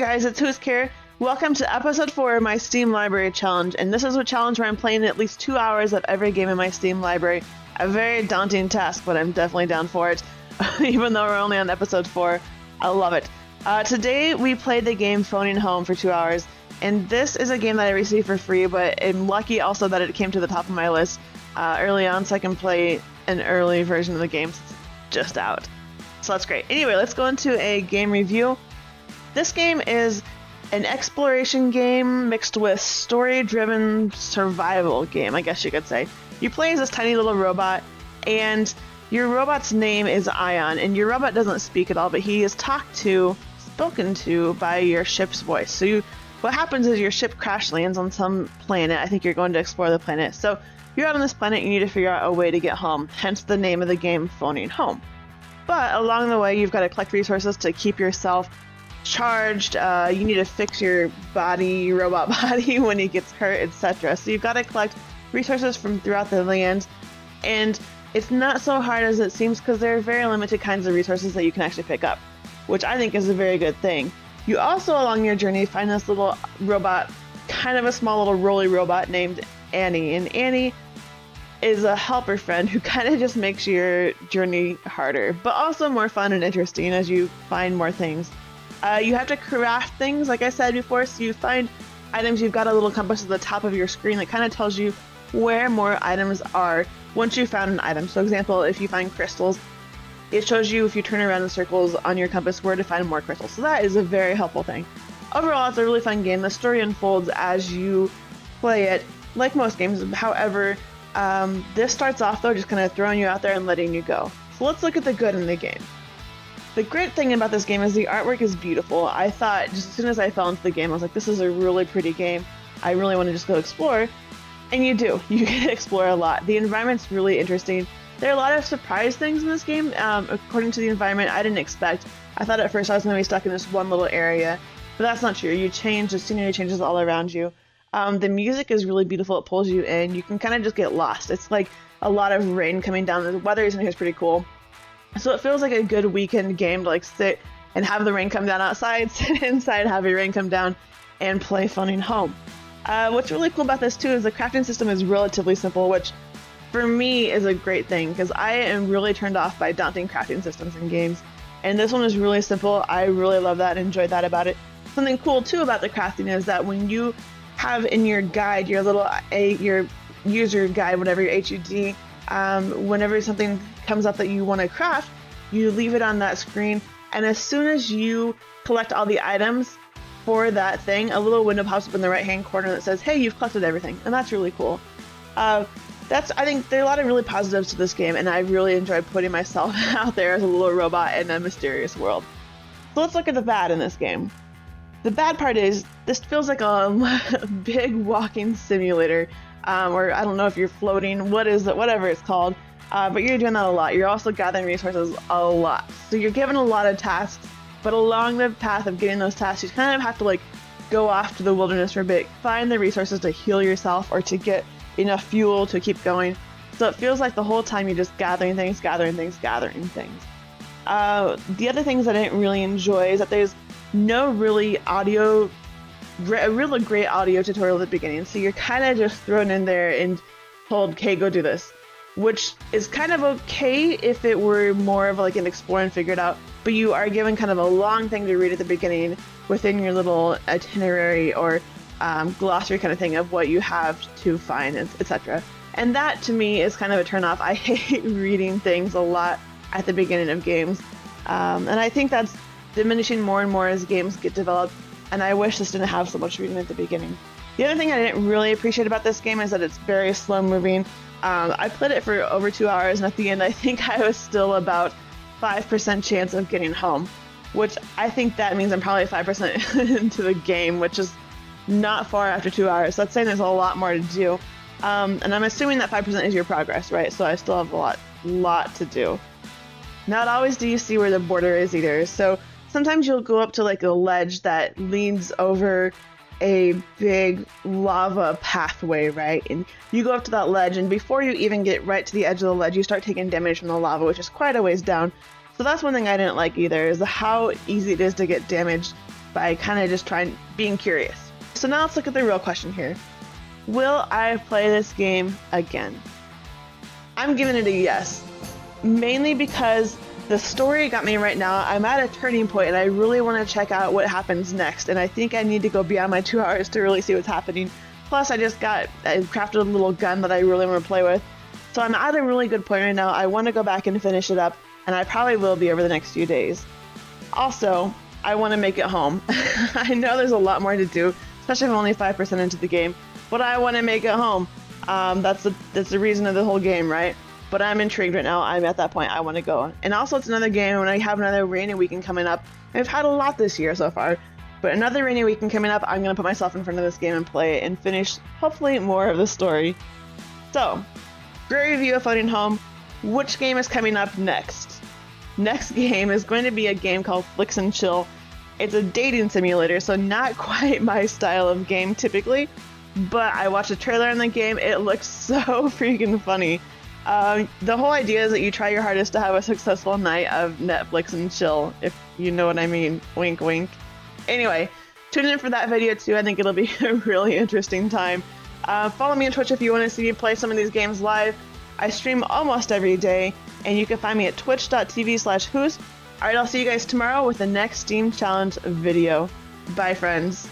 guys, it's HOOOSK here. Welcome to episode 4 of my Steam Library Challenge, and this is a challenge where I'm playing at least 2 hours of every game in my Steam library. A very daunting task, but I'm definitely down for it. Even though we're only on episode 4, I love it. Today we played the game phoninghome for 2 hours, and this is a game that I received for free, but I'm lucky also that it came to the top of my list early on so I can play an early version of the game since it's just out. So that's great. Anyway, let's go into a game review. This game is an exploration game mixed with story-driven survival game, I guess you could say. You play as this tiny little robot, and your robot's name is Ion, and your robot doesn't speak at all, but he is spoken to by your ship's voice. So what happens is your ship crash lands on some planet. I think you're going to explore the planet. So you're out on this planet, you need to figure out a way to get home, hence the name of the game, Phoning Home. But along the way, you've got to collect resources to keep yourself charged. You need to fix your robot body when he gets hurt, etc. So you've got to collect resources from throughout the land, and it's not so hard as it seems because there are very limited kinds of resources that you can actually pick up, which I think is a very good thing. You also, along your journey, find this little robot, kind of a small little roly robot named Annie, and Annie is a helper friend who kind of just makes your journey harder, but also more fun and interesting as you find more things. You have to craft things, like I said before, so you find items. You've got a little compass at the top of your screen that kind of tells you where more items are once you found an item. So example, if you find crystals, it shows you if you turn around in circles on your compass where to find more crystals. So that is a very helpful thing. Overall, it's a really fun game. The story unfolds as you play it, like most games. However, this starts off though just kind of throwing you out there and letting you go. So let's look at the good in the game. The great thing about this game is the artwork is beautiful. I thought just as soon as I fell into the game, I was like, this is a really pretty game. I really want to just go explore. And you do. You get to explore a lot. The environment's really interesting. There are a lot of surprise things in this game. According to the environment, I didn't expect. I thought at first I was going to be stuck in this one little area, but that's not true. The scenery changes all around you. The music is really beautiful. It pulls you in. You can kind of just get lost. It's like a lot of rain coming down. The weather in here is pretty cool. So it feels like a good weekend game to like sit and have the rain come down outside, sit inside, have your rain come down, and play Phoning Home. What's really cool about this too is the crafting system is relatively simple, which for me is a great thing because I am really turned off by daunting crafting systems in games. And this one is really simple. I really love that and enjoyed that about it. Something cool too about the crafting is that when you have in your guide, your user guide, whatever your HUD, whenever something comes up that you want to craft, you leave it on that screen, and as soon as you collect all the items for that thing, a little window pops up in the right hand corner that says, hey, you've collected everything, and that's really cool. I think there are a lot of really positives to this game, and I really enjoyed putting myself out there as a little robot in a mysterious world. So let's look at the bad in this game. The bad part is this feels like a big walking simulator, or I don't know if you're floating, whatever it's called, but you're doing that a lot. You're also gathering resources a lot. So you're given a lot of tasks, but along the path of getting those tasks, you kind of have to like go off to the wilderness for a bit, find the resources to heal yourself or to get enough fuel to keep going. So it feels like the whole time you're just gathering things. The other things I didn't really enjoy is that there's no really really great audio tutorial at the beginning, so you're kind of just thrown in there and told, okay, go do this, which is kind of okay if it were more of like an explore and figure it out, but you are given kind of a long thing to read at the beginning within your little itinerary or glossary kind of thing of what you have to find, etc. And that to me is kind of a turnoff. I hate reading things a lot at the beginning of games, and I think that's diminishing more and more as games get developed, and I wish this didn't have so much reading at the beginning. The other thing I didn't really appreciate about this game is that it's very slow moving. I played it for over 2 hours, and at the end I think I was still about 5% chance of getting home, which I think that means I'm probably 5% into the game, which is not far after 2 hours. So that's saying there's a lot more to do. And I'm assuming that 5% is your progress, right? So I still have a lot to do. Not always do you see where the border is either. So sometimes you'll go up to like a ledge that leans over a big lava pathway, right? And you go up to that ledge, and before you even get right to the edge of the ledge, you start taking damage from the lava, which is quite a ways down. So that's one thing I didn't like either, is how easy it is to get damaged by kind of just being curious. So now let's look at the real question here. Will I play this game again? I'm giving it a yes, mainly because the story got me right now. I'm at a turning point and I really want to check out what happens next, and I think I need to go beyond my 2 hours to really see what's happening. Plus I crafted a little gun that I really want to play with. So I'm at a really good point right now. I want to go back and finish it up, and I probably will be over the next few days. Also, I want to make it home. I know there's a lot more to do, especially if I'm only 5% into the game, but I want to make it home. That's the reason of the whole game, right? But I'm intrigued right now. I'm at that point. I want to go. And also, it's another game when I have another rainy weekend coming up. I've had a lot this year so far, but another rainy weekend coming up, I'm going to put myself in front of this game and play it and finish, hopefully, more of the story. So, great review of Phoning Home. Which game is coming up next? Next game is going to be a game called Flicks and Chill. It's a dating simulator, so not quite my style of game typically, but I watched a trailer in the game. It looks so freaking funny. The whole idea is that you try your hardest to have a successful night of Netflix and chill, if you know what I mean. Wink, wink. Anyway, tune in for that video too. I think it'll be a really interesting time. Follow me on Twitch if you want to see me play some of these games live. I stream almost every day, and you can find me at twitch.tv/HOOOSK. Alright, I'll see you guys tomorrow with the next Steam Challenge video. Bye, friends.